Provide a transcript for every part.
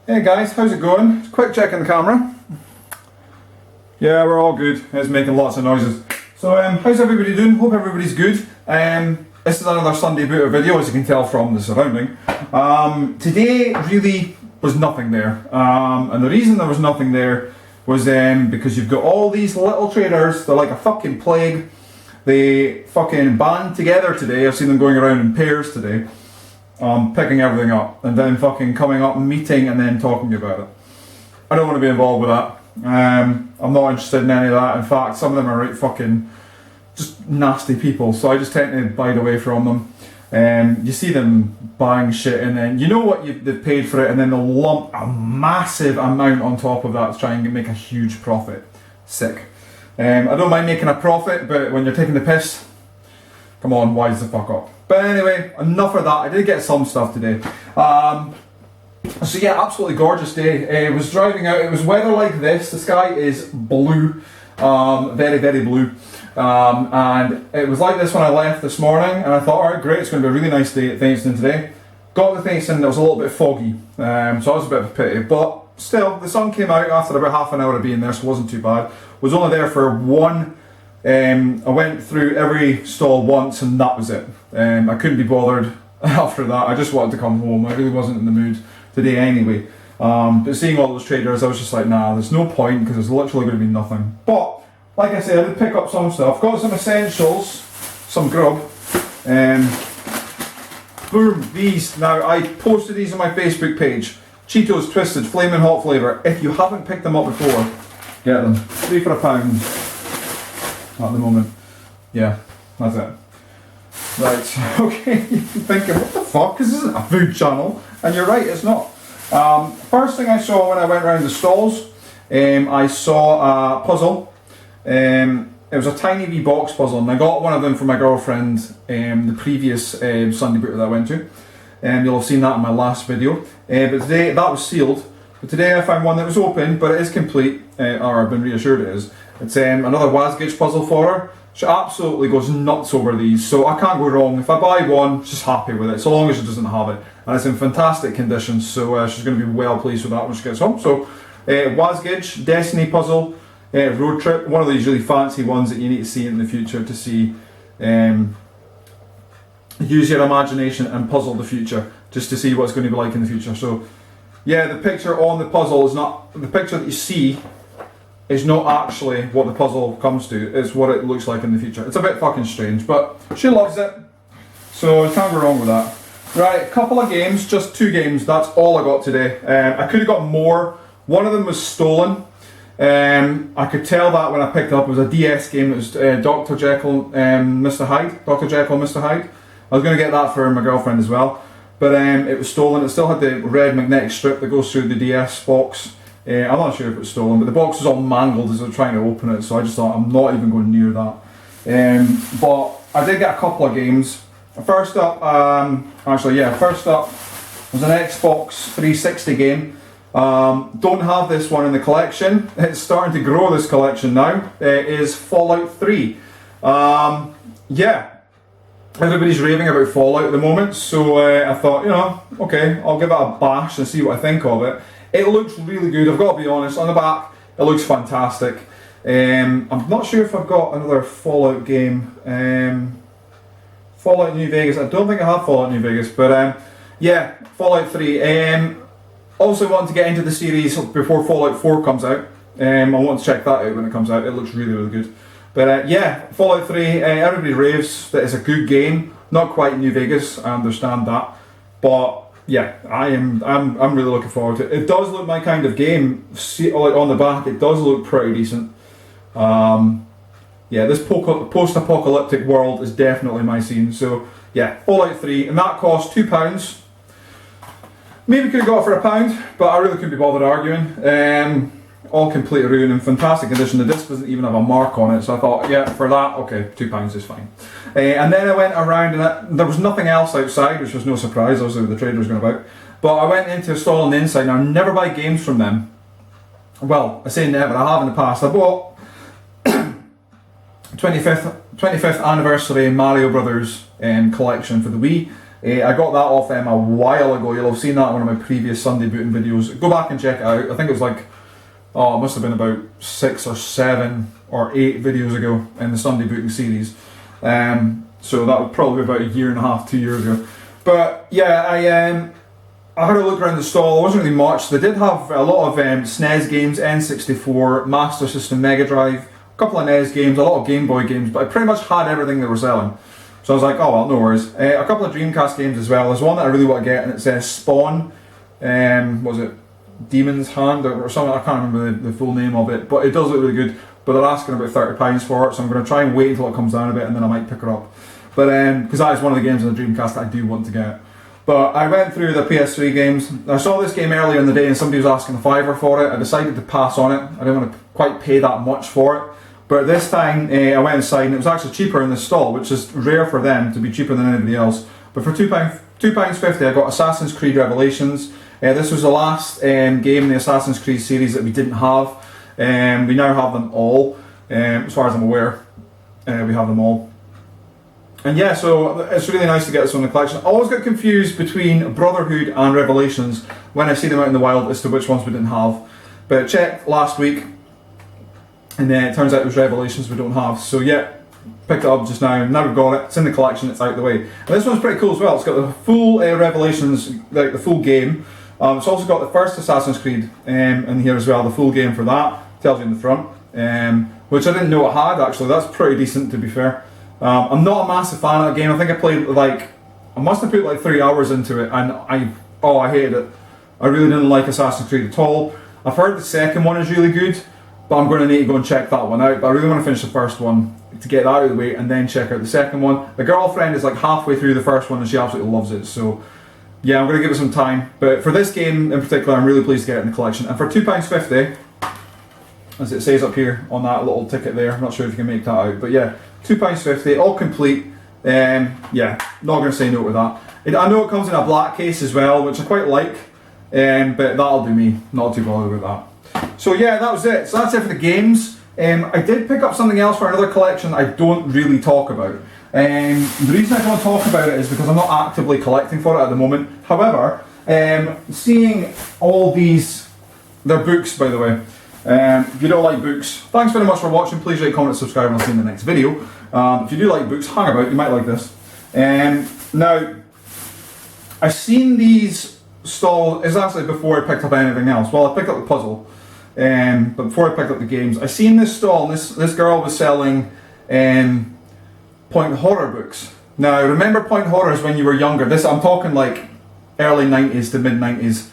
Hey guys, how's it going? Quick check on the camera. Yeah, we're all good. It's making lots of noises. So, how's everybody doing? Hope everybody's good. This is another Sunday Booter video, as you can tell from the surrounding. Today really was nothing there. And the reason there was nothing there was because you've got all these little traders, they're like a fucking plague. They fucking band together today. I've seen them going around in pairs today. Picking everything up and then fucking coming up and meeting and then talking about it. I don't want to be involved with that. I'm not interested in any of that. In fact, some of them are right fucking just nasty people, so I just tend to bide away from them. You see them buying shit and then you know what they've paid for it, and then they'll lump a massive amount on top of that to try and make a huge profit. Sick. I don't mind making a profit, but when you're taking the piss, come on, wise the fuck up. But anyway, enough of that. I did get some stuff today. So yeah, absolutely gorgeous day. I was driving out, it was weather like this. The sky is blue, very, very blue. And it was like this when I left this morning, and I thought, alright, great, it's going to be a really nice day at Thangston today. Got to Thangston, it was a little bit foggy, so that was a bit of a pity. But still, the sun came out after about half an hour of being there, so it wasn't too bad. Was only there for one. I went through every stall once and that was it. I couldn't be bothered after that. I just wanted to come home. I really wasn't in the mood today anyway. But seeing all those traders, I was just like, nah, there's no point because there's literally going to be nothing. But like I said, I did pick up some stuff. Got some essentials, some grub. Boom, these. Now I posted these on my Facebook page. Cheetos Twisted Flaming Hot Flavour. If you haven't picked them up before, get them. 3 for £1. At the moment. Yeah, that's it. Right, okay, you're thinking, what the fuck, this isn't a food channel. And you're right, it's not. First thing I saw when I went around the stalls, I saw a puzzle. It was a tiny wee box puzzle, and I got one of them for my girlfriend the previous Sunday Booter that I went to. You'll have seen that in my last video. But today, that was sealed. But today I found one that was open, but it is complete, or I've been reassured it is. It's another Wasgage puzzle for her. She absolutely goes nuts over these, so I can't go wrong. If I buy one, she's happy with it, so long as she doesn't have it. And it's in fantastic condition, so she's going to be well pleased with that when she gets home. So, Wasgage, Destiny puzzle, road trip, one of these really fancy ones that you need to see in the future to see, use your imagination and puzzle the future, just to see what it's going to be like in the future. So, yeah, the picture on the puzzle is not, the picture that you see is not actually what the puzzle comes to, it's what it looks like in the future. It's a bit fucking strange, but she loves it, so you can't go wrong with that. Right, a couple of games, just 2 games, that's all I got today. I could have got more. One of them was stolen. I could tell that when I picked it up. It was a DS game. It was Dr. Jekyll, Mr. Hyde. Dr. Jekyll, Mr. Hyde. I was going to get that for my girlfriend as well, but it was stolen. It still had the red magnetic strip that goes through the DS box. I'm not sure if it was stolen, but the box was all mangled as I was trying to open it, so I just thought I'm not even going near that. But I did get a couple of games. First up, first up was an Xbox 360 game. Don't have this one in the collection. It's starting to grow, this collection now. It is Fallout 3. Yeah, everybody's raving about Fallout at the moment, so I thought, you know, okay, I'll give it a bash and see what I think of it. It looks really good, I've got to be honest. On the back, it looks fantastic. I'm not sure if I've got another Fallout game. Fallout New Vegas, I don't think I have Fallout New Vegas, but yeah, Fallout 3. Also want to get into the series before Fallout 4 comes out. I want to check that out when it comes out, it looks really, really good. But yeah, Fallout 3, everybody raves that it's a good game. Not quite New Vegas, I understand that. But yeah, I'm really looking forward to it. It does look my kind of game. See, like on the back, it does look pretty decent. Yeah, this post-apocalyptic world is definitely my scene. So yeah, Fallout 3, and that cost £2. Maybe could have got it for £1, but I really couldn't be bothered arguing. All complete ruin in fantastic condition. The disc doesn't even have a mark on it, so I thought, yeah, for that, okay, £2 is fine. And then I went around, and there was nothing else outside, which was no surprise, obviously with the traders going about. But I went into a stall on the inside. Now, I never buy games from them. Well, I say never, I have in the past. I bought 25th anniversary Mario Brothers collection for the Wii. I got that off them a while ago. You'll have seen that in one of my previous Sunday booting videos. Go back and check it out. I think it was like, oh, it must have been about 6 or 7 or 8 videos ago in the Sunday booting series. So that was probably about a year and a half, 2 years ago. But yeah, I had a look around the stall. There wasn't really much. They did have a lot of SNES games, N64, Master System, Mega Drive, a couple of NES games, a lot of Game Boy games, but I pretty much had everything they were selling. So I was like, oh well, no worries. A couple of Dreamcast games as well. There's one that I really want to get, and it says Spawn. Was it Demon's Hand or something? I can't remember the full name of it, but it does look really good. But they're asking about £30 for it, so I'm going to try and wait until it comes down a bit, and then I might pick it up. But because that is one of the games on the Dreamcast that I do want to get. But I went through the PS3 games. I saw this game earlier in the day, and somebody was asking a £5 for it. I decided to pass on it. I didn't want to quite pay that much for it. But this time I went inside and it was actually cheaper in the stall, which is rare for them to be cheaper than anybody else. But for £2.50 I got Assassin's Creed Revelations. This was the last game in the Assassin's Creed series that we didn't have. We now have them all, as far as I'm aware. We have them all. And yeah, so it's really nice to get this one in the collection. I always get confused between Brotherhood and Revelations when I see them out in the wild as to which ones we didn't have. But I checked last week, and then it turns out it was Revelations we don't have. So yeah, picked it up just now. Now we've got it. It's in the collection. It's out the way. And this one's pretty cool as well. It's got the full Revelations, like the full game. It's also got the first Assassin's Creed in here as well. The full game for that tells you in the front, which I didn't know it had actually. That's pretty decent to be fair. I'm not a massive fan of the game. I think I played I must have put like 3 hours into it, and I hated it. I really didn't like Assassin's Creed at all. I've heard the second one is really good, but I'm going to need to go and check that one out. But I really want to finish the first one to get that out of the way and then check out the second one. The girlfriend is like halfway through the first one and she absolutely loves it. So yeah, I'm going to give it some time. But for this game in particular, I'm really pleased to get it in the collection. And for £2.50, as it says up here on that little ticket there, I'm not sure if you can make that out, but yeah, £2.50, all complete. Yeah, not going to say no to that. I know it comes in a black case as well, which I quite like, but that'll do me, not too bothered with that. So yeah, that was it. So that's it for the games. I did pick up something else for another collection I don't really talk about. The reason I don't talk about it is because I'm not actively collecting for it at the moment. However, seeing all these, they're books by the way. If you don't like books, thanks very much for watching. Please rate, comment, subscribe, and I'll see you in the next video. If you do like books, hang about, you might like this. Now, I've seen these stalls, it's actually before I picked up anything else. Well, I picked up the puzzle, but before I picked up the games, I seen this stall, and this girl was selling point horror books. Now, remember point horrors when you were younger? I'm talking like early 90s to mid 90s,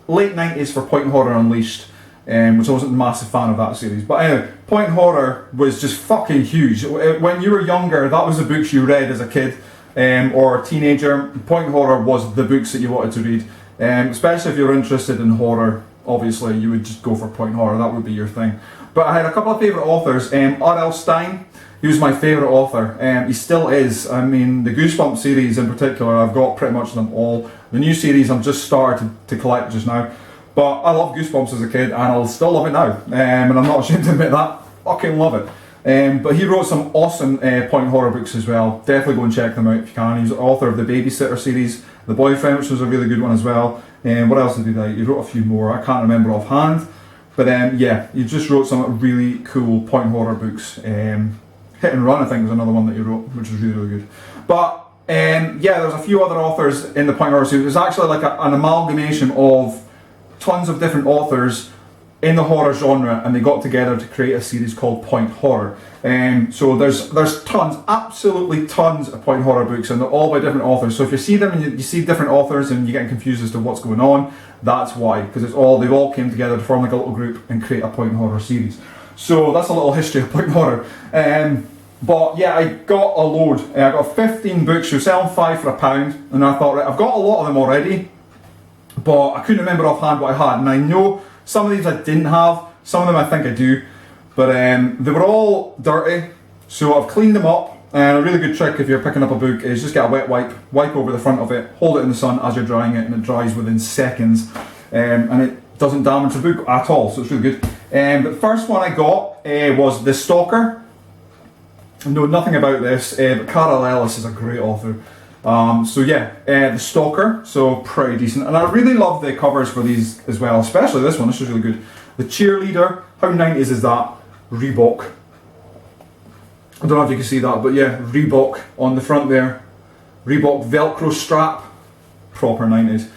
late 90s for Point Horror Unleashed. Which I wasn't a massive fan of that series. But anyway, Point Horror was just fucking huge. When you were younger, that was the books you read as a kid or a teenager. Point Horror was the books that you wanted to read. Especially if you were interested in horror, obviously you would just go for Point Horror, that would be your thing. But I had a couple of favourite authors. R.L. Stine, he was my favourite author. He still is. I mean, the Goosebumps series in particular, I've got pretty much them all. The new series I'm just started to collect just now. But I loved Goosebumps as a kid, and I'll still love it now, and I'm not ashamed to admit that. Fucking love it. But he wrote some awesome point horror books as well. Definitely go and check them out if you can. He's the author of the Babysitter series, The Boyfriend, which was a really good one as well. What else did he write? He wrote a few more. I can't remember offhand. But yeah, he just wrote some really cool point horror books. Hit and Run, I think, was another one that he wrote, which was really, really good. But yeah, there's a few other authors in the point horror series. It's actually like an amalgamation of tons of different authors in the horror genre, and they got together to create a series called Point Horror. So there's tons, absolutely tons of point horror books, and they're all by different authors. So if you see them and you see different authors and you're getting confused as to what's going on, that's why, because they've all came together to form like a little group and create a point horror series. So that's a little history of point horror. But yeah, I got a load. I got 15 books. She was selling 5 for £1, and I thought, right, I've got a lot of them already, but I couldn't remember offhand what I had, and I know some of these I didn't have, some of them I think I do, but they were all dirty, so I've cleaned them up. And a really good trick if you're picking up a book is just get a wet wipe over the front of it, hold it in the sun as you're drying it, and it dries within seconds, and it doesn't damage the book at all, so it's really good. But the first one I got was The Stalker. I know nothing about this, but Carol Ellis is a great author. So yeah, the Stalker, so pretty decent. And I really love the covers for these as well, especially this one. This is really good. The Cheerleader, how 90s is that? Reebok. I don't know if you can see that, but yeah, Reebok on the front there. Reebok Velcro strap, proper 90s.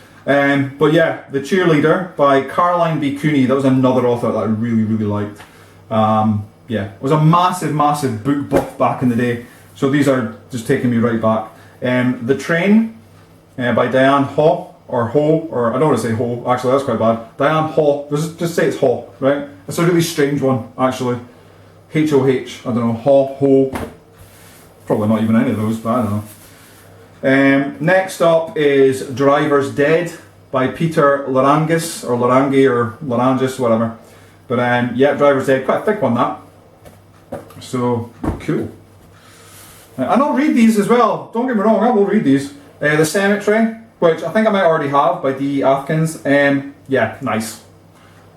But yeah, The Cheerleader by Caroline B. Cooney. That was another author that I really, really liked. Yeah, I was a massive, massive book buff back in the day. So these are just taking me right back. The Train by Diane Ho, or I don't want to say Ho, actually that's quite bad. Diane Ho, just say it's Ho, right? It's a really strange one, actually. H-O-H, I don't know, Ho. Probably not even any of those, but I don't know. Next up is Driver's Dead by Peter Larangis, or Larangi, or Larangis, whatever. But yeah, Driver's Dead, quite a thick one that. So, cool. And I'll read these as well, don't get me wrong, I will read these. The Cemetery, which I think I might already have, by D. Atkins. Yeah, nice.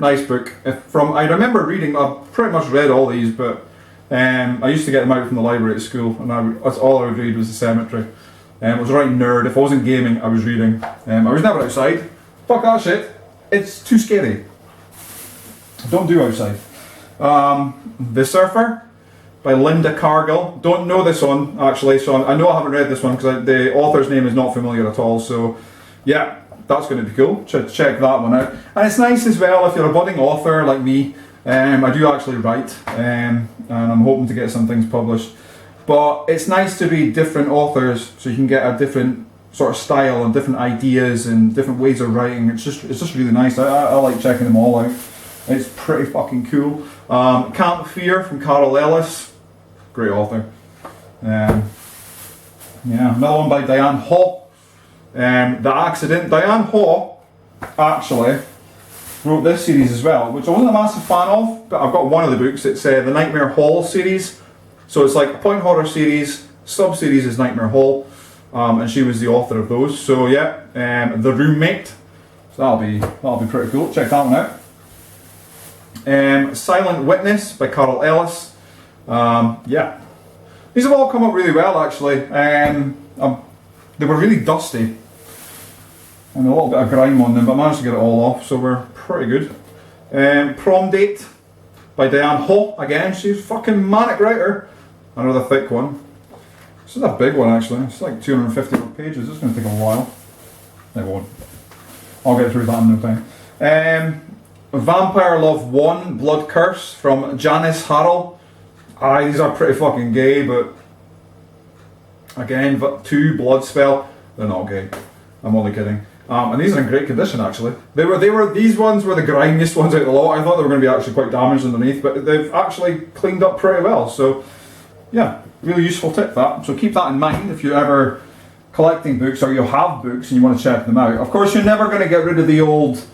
Nice book. I remember reading, I've pretty much read all these, but I used to get them out from the library at school, and that's all I would read was The Cemetery. I was a right nerd. If I wasn't gaming, I was reading. I was never outside. Fuck that shit. It's too scary. Don't do outside. The Surfer by Linda Cargill. Don't know this one actually, so I know I haven't read this one because the author's name is not familiar at all. So yeah, that's going to be cool. Check that one out. And it's nice as well if you're a budding author like me. I do actually write, and I'm hoping to get some things published. But it's nice to read different authors so you can get a different sort of style and different ideas and different ways of writing. It's just really nice. I like checking them all out. It's pretty fucking cool. Camp Fear from Carol Ellis, great author. Yeah, another one by Diane Ho. The Accident. Diane Ho actually wrote this series as well, which I wasn't a massive fan of, but I've got one of the books. It's the Nightmare Hall series. So it's like a point horror series, sub-series is Nightmare Hall, and she was the author of those. So yeah, The Roommate, so that'll be pretty cool. Check that one out. Silent Witness by Carol Ellis. Yeah, these have all come up really well actually. They were really dusty and a little bit of grime on them, but I managed to get it all off, so we're pretty good. Prom Date by Diane Ho. Again, she's a fucking manic writer. Another thick one. This is a big one actually. It's like 250 pages. It's going to take a while. It won't. I'll get through that in no time. Vampire Love 1 Blood Curse from Janice Harrell. These are pretty fucking gay, but again, 2 Blood Spell. They're not gay. I'm only kidding. And these are in great condition actually. These ones were the grimiest ones out of the lot. I thought they were going to be actually quite damaged underneath, but they've actually cleaned up pretty well. So yeah, really useful tip that. So keep that in mind if you're ever collecting books or you have books and you want to check them out. Of course, you're never going to get rid of the old.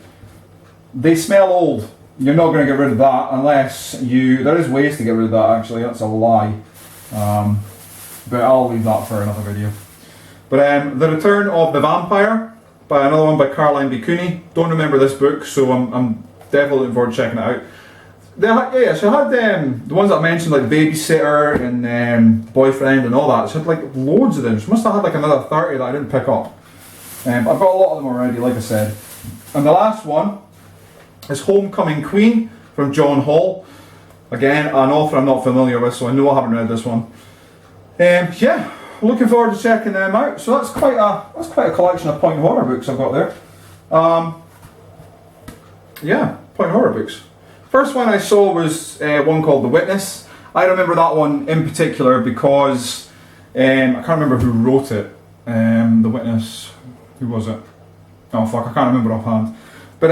They smell old. You're not going to get rid of that unless you. There is ways to get rid of that actually. That's a lie. But I'll leave that for another video. But The Return of the Vampire by another one by Caroline B. Cooney. Don't remember this book, so I'm definitely looking forward to checking it out. She had the ones that I mentioned, like Babysitter and Boyfriend and all that. She had like loads of them. She must have had like another 30 that I didn't pick up. I've got a lot of them already, like I said. And the last one is Homecoming Queen from John Hall. Again, an author I'm not familiar with, so I know I haven't read this one. Yeah, looking forward to checking them out. So that's quite a collection of point horror books I've got there. Yeah, point horror books. First one I saw was one called The Witness. I remember that one in particular because I can't remember who wrote it. The Witness, who was it? Oh fuck, I can't remember offhand. But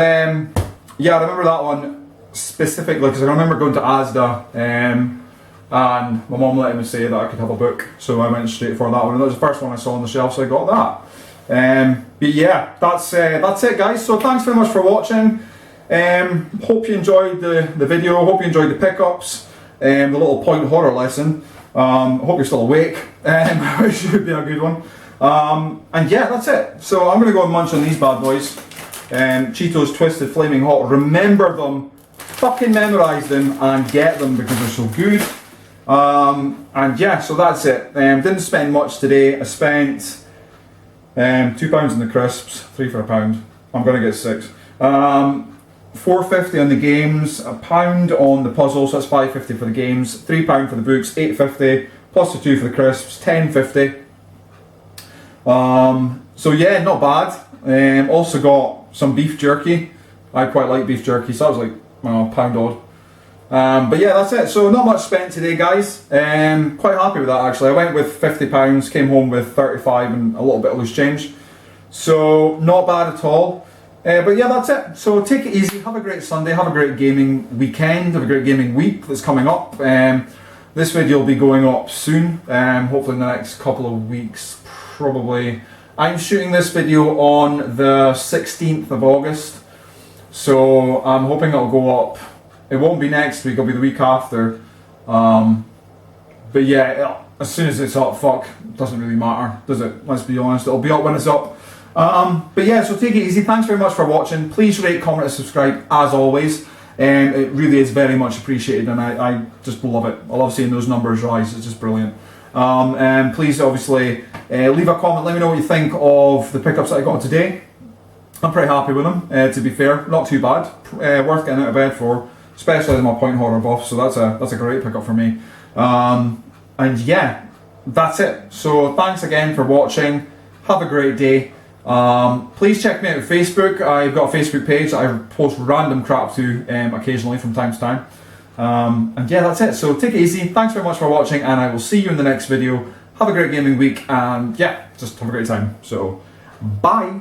yeah, I remember that one specifically because I remember going to Asda and my mum let me say that I could have a book, so I went straight for that one. And that was the first one I saw on the shelf, so I got that. But yeah, that's it guys. So thanks very much for watching. Hope you enjoyed the video, hope you enjoyed the pickups, the little point horror lesson. Hope you're still awake, it should be a good one. And yeah, that's it. So I'm going to go and munch on these bad boys. Cheetos Twisted Flaming Hot. Remember them, fucking memorise them and get them because they're so good. And yeah, so that's it. Didn't spend much today. I spent £2 in the crisps, 3 for £1. I'm going to get 6. £4.50 on the games, £1 on the puzzles, so that's £5.50 for the games, £3 for the books, £8.50, plus the 2 for the crisps, £10.50. So yeah, not bad. Also got some beef jerky. I quite like beef jerky, so that was like, well, £1 odd. But yeah, that's it. So not much spent today, guys. Quite happy with that actually. I went with £50, came home with 35 and a little bit of loose change. So not bad at all. But yeah, that's it. So take it easy, have a great Sunday, have a great gaming weekend, have a great gaming week that's coming up. This video will be going up soon, hopefully in the next couple of weeks, probably. I'm shooting this video on the 16th of August, so I'm hoping it'll go up. It won't be next week, it'll be the week after. But yeah, as soon as it's up, fuck, it doesn't really matter, does it? Let's be honest, it'll be up when it's up. But yeah, so take it easy. Thanks very much for watching. Please rate, comment and subscribe as always. It really is very much appreciated, and I just love it. I love seeing those numbers rise, it's just brilliant. And please obviously leave a comment, let me know what you think of the pickups that I got today. I'm pretty happy with them, to be fair, not too bad. Worth getting out of bed for, especially as my point horror buff, so that's a great pickup for me. And yeah, that's it. So thanks again for watching, have a great day. Please check me out on Facebook. I've got a Facebook page that I post random crap to occasionally from time to time. And yeah, that's it. So take it easy. Thanks very much for watching, and I will see you in the next video. Have a great gaming week, and yeah, just have a great time. So, bye!